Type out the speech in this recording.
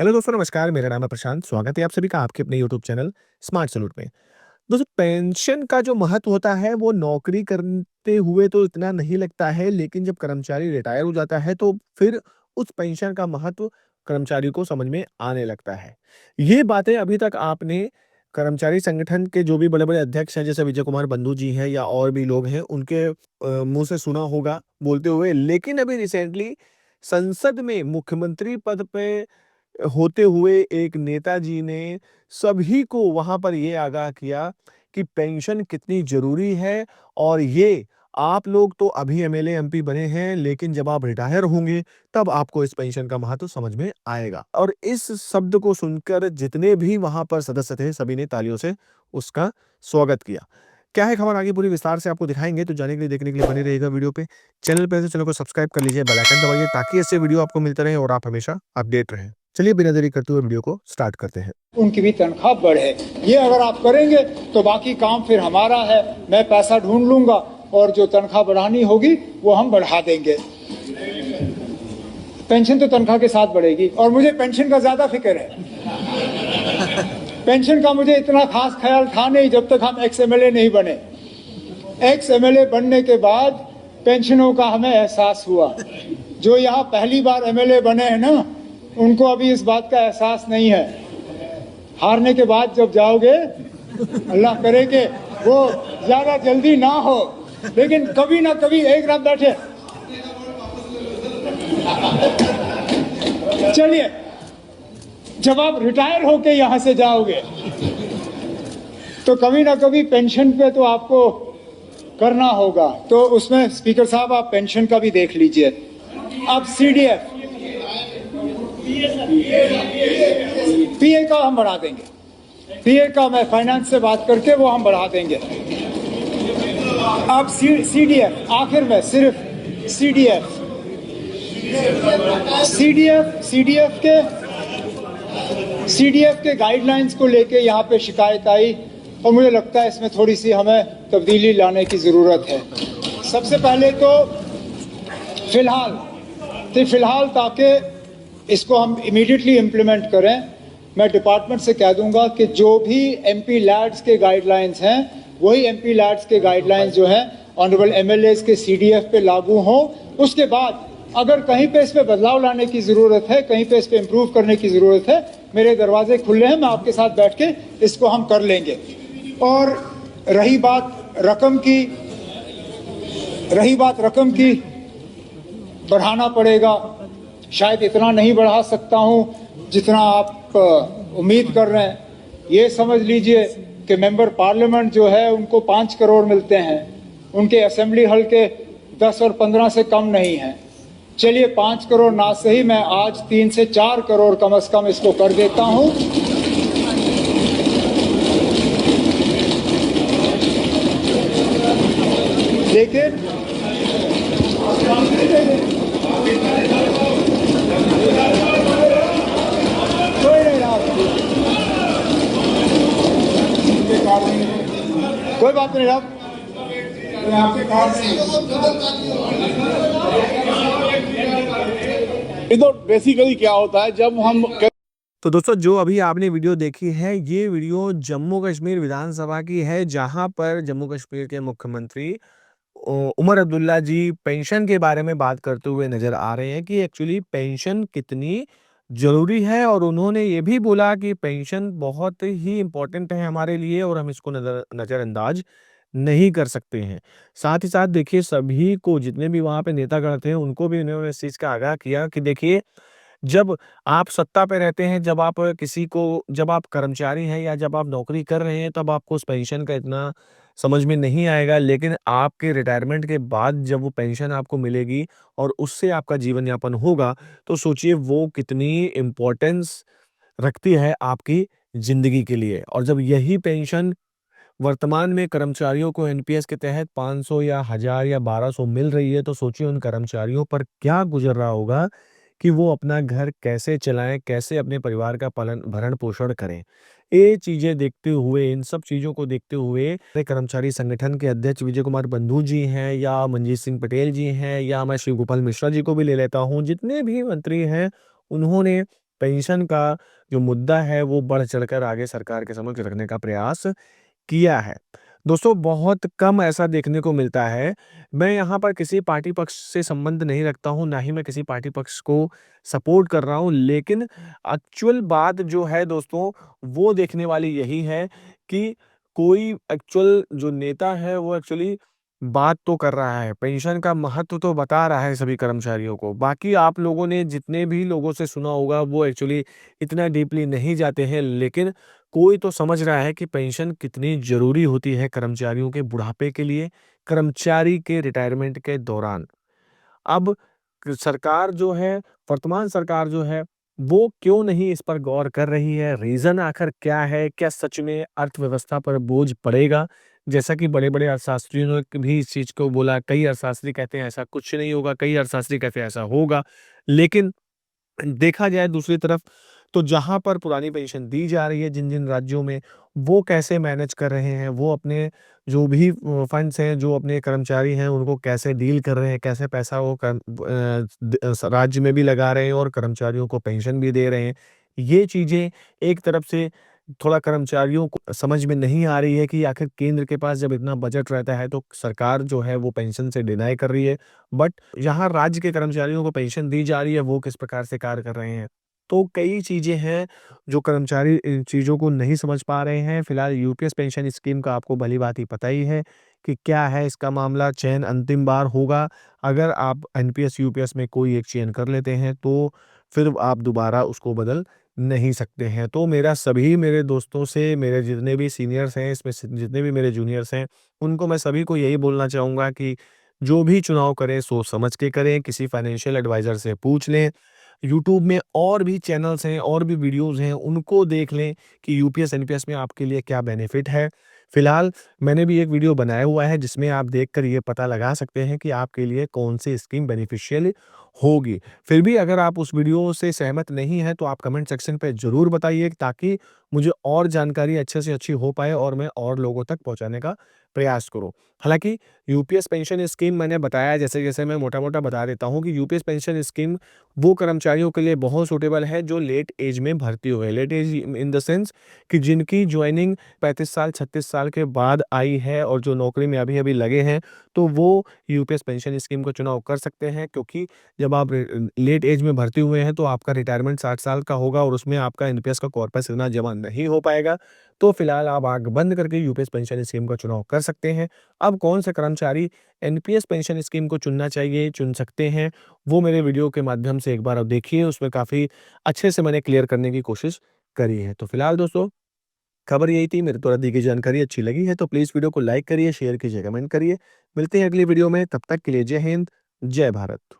Hello दोस्तों, नमस्कार। मेरा नाम है प्रशांत। स्वागत है आप सभी का आपके अपने यूट्यूब चैनल स्मार्ट सैल्यूट में। दोस्तों, पेंशन का जो महत्व होता है वो नौकरी करते हुए तो इतना नहीं लगता है, लेकिन जब कर्मचारी रिटायर हो जाता है तो फिर उस पेंशन का महत्व कर्मचारी को समझ में आने लगता है। ये बातें अभी तक आपने कर्मचारी संगठन के जो भी बड़े-बड़े अध्यक्ष हैं, जैसे विजय कुमार बंधु जी हैं या और भी लोग हैं, उनके मुँह से सुना होगा बोलते हुए। लेकिन अभी रिसेंटली संसद में मुख्यमंत्री पद पे होते हुए एक नेताजी ने सभी को वहाँ पर ये आगाह किया कि पेंशन कितनी ज़रूरी है और ये आप लोग तो अभी एमएलए, एमपी बने हैं, लेकिन जब आप रिटायर होंगे, तब आपको इस पेंशन का महत्व समझ में आएगा। और इस शब्द को सुनकर जितने भी वहाँ पर सदस्य थे, सभी ने तालियों से उसका स्वागत किया। क्या है खबर आगे पूरी विस्तार से आपको दिखाएँगे, तो जानने के लिए, देखने के लिए बने रहिएगा वीडियो पे। चैनल पे है तो चैनल को सब्सक्राइब कर लीजिए, बेल आइकन दबाइए ताकि ऐसे वीडियो आपको मिलते रहें और आप हमेशा अपडेट रहें। चलिए बिना देरी करते हुए वीडियो को स्टार्ट करते हैं। उनकी भी तनख्वाह बढ़े, ये अगर आप करेंगे तो बाकी काम फिर हमारा है। मैं पैसा ढूंढ लूंगा और जो तनख्वाह बढ़ानी होगी वो हम बढ़ा देंगे। पेंशन तो तनख्वाह के साथ बढ़ेगी और मुझे पेंशन का ज्यादा फिक्र है। पेंशन का मुझे इतना खास ख्याल था नहीं जब तक हम एक्स एमएलए नहीं बने। एक्स एमएलए बनने के बाद पेंशनों का हमें एहसास हुआ। जो यहाँ पहली बार एमएलए बने हैं ना, उनको अभी इस बात का एहसास नहीं है। हारने के बाद जब जाओगे, अल्लाह करे कि वो ज्यादा जल्दी ना हो, लेकिन कभी ना कभी एक रात बैठे। चलिए, जब आप रिटायर होके यहां से जाओगे तो कभी ना कभी पेंशन पे तो आपको करना होगा। तो उसमें स्पीकर साहब आप पेंशन का भी देख लीजिए। अब सीडीएफ, पीए का हम बढ़ा देंगे। पीए का मैं फाइनेंस से बात करके वो हम बढ़ा देंगे। अब सीडीएफ, आखिर में सिर्फ सीडीएफ के गाइडलाइंस को लेके यहाँ पे शिकायत आई और मुझे लगता है इसमें थोड़ी सी हमें तब्दीली लाने की जरूरत है। सबसे पहले तो फिलहाल ताकि इसको हम इमीडिएटली इम्प्लीमेंट करें, मैं डिपार्टमेंट से कह दूंगा कि जो भी एमपी लैड्स के गाइडलाइंस हैं वही एमपी लैड्स के गाइडलाइंस जो हैं ऑनरेबल एमएलएस के सीडीएफ पे लागू हों। उसके बाद अगर कहीं पे इस पे बदलाव लाने की जरूरत है, कहीं पे इस पे इम्प्रूव करने की जरूरत है, मेरे दरवाजे खुले हैं, मैं आपके साथ बैठ के इसको हम कर लेंगे। और रही बात रकम की, बढ़ाना पड़ेगा। शायद इतना नहीं बढ़ा सकता हूं जितना आप उम्मीद कर रहे हैं। ये समझ लीजिए कि मेंबर पार्लियामेंट जो है उनको 5 करोड़ मिलते हैं, उनके असेंबली हल्के 10 और 15 से कम नहीं है। चलिए 5 करोड़ ना सही, मैं आज 3 से 4 करोड़ कम से कम इसको कर देता हूं। लेकिन कोई बात नहीं आप तो बेसिकली क्या होता है जब हम तो दोस्तों, जो अभी आपने वीडियो देखी है, ये वीडियो जम्मू कश्मीर विधानसभा की है, जहां पर जम्मू कश्मीर के मुख्यमंत्री उमर अब्दुल्ला जी पेंशन के बारे में बात करते हुए नजर आ रहे हैं कि एक्चुअली पेंशन कितनी ज़रूरी है। और उन्होंने ये भी बोला कि पेंशन बहुत ही इम्पोर्टेंट है हमारे लिए और हम इसको नज़रअंदाज नहीं कर सकते हैं। साथ ही साथ देखिए, सभी को, जितने भी वहाँ पे नेतागण थे, उनको भी उन्होंने इस चीज़ का आगाह किया कि देखिए, जब आप सत्ता पे रहते हैं, जब आप कर्मचारी हैं या जब आप नौकरी कर रहे हैं, तब आपको उस पेंशन का इतना समझ में नहीं आएगा। लेकिन आपके रिटायरमेंट के बाद जब वो पेंशन आपको मिलेगी और उससे आपका जीवन यापन होगा, तो सोचिए वो कितनी इम्पोर्टेंस रखती है आपकी ज़िंदगी के लिए। और जब यही पेंशन वर्तमान में कर्मचारियों को एनपीएस के तहत 500 या 1000 या 1200 मिल रही है, तो सोचिए उन कर्मचारियों पर क्या गुज़र रहा होगा कि वो अपना घर कैसे चलाएँ, कैसे अपने परिवार का पालन भरण-पोषण करें। ये चीज़ें देखते हुए, इन सब चीज़ों को देखते हुए कर्मचारी संगठन के अध्यक्ष विजय कुमार बंधु जी हैं या मनजीत सिंह पटेल जी हैं या मैं शिव गोपाल मिश्रा जी को भी ले लेता हूँ, जितने भी मंत्री हैं, उन्होंने पेंशन का जो मुद्दा है वो बढ़ चढ़कर आगे सरकार के समक्ष रखने का प्रयास किया है। दोस्तों बहुत कम ऐसा देखने को मिलता है। मैं यहाँ पर किसी पार्टी पक्ष से संबंध नहीं रखता हूँ, ना ही मैं किसी पार्टी पक्ष को सपोर्ट कर रहा हूँ, लेकिन एक्चुअल बात जो है दोस्तों, वो देखने वाली यही है कि कोई एक्चुअल जो नेता है वो एक्चुअली बात तो कर रहा है, पेंशन का महत्व तो बता रहा है सभी कर्मचारियों को। बाकी आप लोगों ने जितने भी लोगों से सुना होगा वो एक्चुअली इतना डीपली नहीं जाते हैं, लेकिन कोई तो समझ रहा है कि पेंशन कितनी ज़रूरी होती है कर्मचारियों के बुढ़ापे के लिए, कर्मचारी के रिटायरमेंट के दौरान। अब सरकार जो है, वर्तमान सरकार जो है, वो क्यों नहीं इस पर गौर कर रही है? रीज़न आखिर क्या है? क्या सच में अर्थव्यवस्था पर बोझ पड़ेगा? जैसा कि बड़े-बड़े अर्थशास्त्रियों ने भी इस चीज़ को बोला, कई अर्थशास्त्री कहते हैं ऐसा कुछ नहीं होगा, कई अर्थशास्त्री कहते हैं ऐसा होगा। लेकिन देखा जाए दूसरी तरफ तो जहाँ पर पुरानी पेंशन दी जा रही है जिन-जिन राज्यों में, वो कैसे मैनेज कर रहे हैं, वो अपने जो भी फंड्स हैं, जो अपने कर्मचारी हैं, उनको कैसे डील कर रहे हैं, कैसे पैसा वो राज्य में भी लगा रहे हैं और कर्मचारियों को पेंशन भी दे रहे हैं। ये चीज़ें एक तरफ से थोड़ा कर्मचारियों को समझ में नहीं आ रही है कि आखिर केंद्र के पास जब इतना बजट रहता है, तो सरकार जो है वो पेंशन से डिनाई कर रही है। बट यहाँ राज्य के कर्मचारियों को पेंशन दी जा रही है, वो किस प्रकार से कार्य कर रहे हैं। तो कई चीज़ें हैं जो कर्मचारी इन चीज़ों को नहीं समझ पा रहे हैं। फिलहाल यूपीएस पेंशन स्कीम का आपको भली-भाँति पता ही है कि क्या है इसका मामला, चयन अंतिम बार होगा। अगर आप एनपीएस, यूपीएस में कोई एक चयन कर लेते हैं, तो फिर आप दोबारा उसको बदल नहीं सकते हैं। तो मेरा सभी मेरे दोस्तों से, मेरे जितने भी सीनियर्स हैं, इसमें से जितने भी मेरे जूनियर्स हैं, उनको मैं सभी को यही बोलना चाहूँगा कि जो भी चुनाव करें सोच समझ के करें, किसी फाइनेंशियल एडवाइज़र से पूछ लें। यूट्यूब में और भी चैनल्स हैं और भी वीडियोज़ हैं, उनको देख लें कि यूपीएस, एनपीएस में आपके लिए क्या बेनिफिट है। फिलहाल मैंने भी एक वीडियो बनाया हुआ है जिसमें आप देखकर ये पता लगा सकते हैं कि आपके लिए कौन-सी स्कीम बेनिफिशियल होगी। फिर भी अगर आप उस वीडियो से सहमत नहीं हैं तो आप कमेंट सेक्शन पे ज़रूर बताइए ताकि मुझे और जानकारी अच्छे से अच्छी हो पाए और मैं और लोगों तक पहुँचाने का प्रयास करूँ। हालाँकि यूपीएस पेंशन स्कीम मैंने बताया जैसे-जैसे मैं मोटा-मोटा बता देता हूँ कि यूपीएस पेंशन स्कीम वो कर्मचारियों के लिए बहुत सूटेबल है जो लेट एज में भर्ती हुए हैं। Let us in the sense कि जिनकी जॉइनिंग 35 साल, 36 साल के बाद आई है और जो नौकरी में अभी-अभी लगे हैं, तो वो यूपीएस पेंशन स्कीम का चुनाव कर सकते हैं क्योंकि जब आप लेट एज में भर्ती हुए हैं तो आपका रिटायरमेंट 60 साल का होगा और उसमें आपका एनपीएस का कॉर्पस इतना जमा नहीं हो पाएगा। तो फिलहाल आप आँख बंद करके यूपीएस पेंशन स्कीम का चुनाव कर सकते हैं। अब कौन से कर्मचारी एनपीएस पेंशन स्कीम को चुनना चाहिए, चुन सकते हैं, वो मेरे वीडियो के माध्यम से एक बार आप देखिए, उसमें काफ़ी अच्छे से मैंने क्लियर करने की कोशिश करी है। तो फिलहाल दोस्तों, खबर यही थी, मेरे द्वारा दी गई जानकारी अच्छी लगी है तो प्लीज़ वीडियो को लाइक करिए, शेयर कीजिए, कमेंट करिए। मिलते हैं अगली वीडियो में, तब तक के लिए जय हिंद, जय भारत।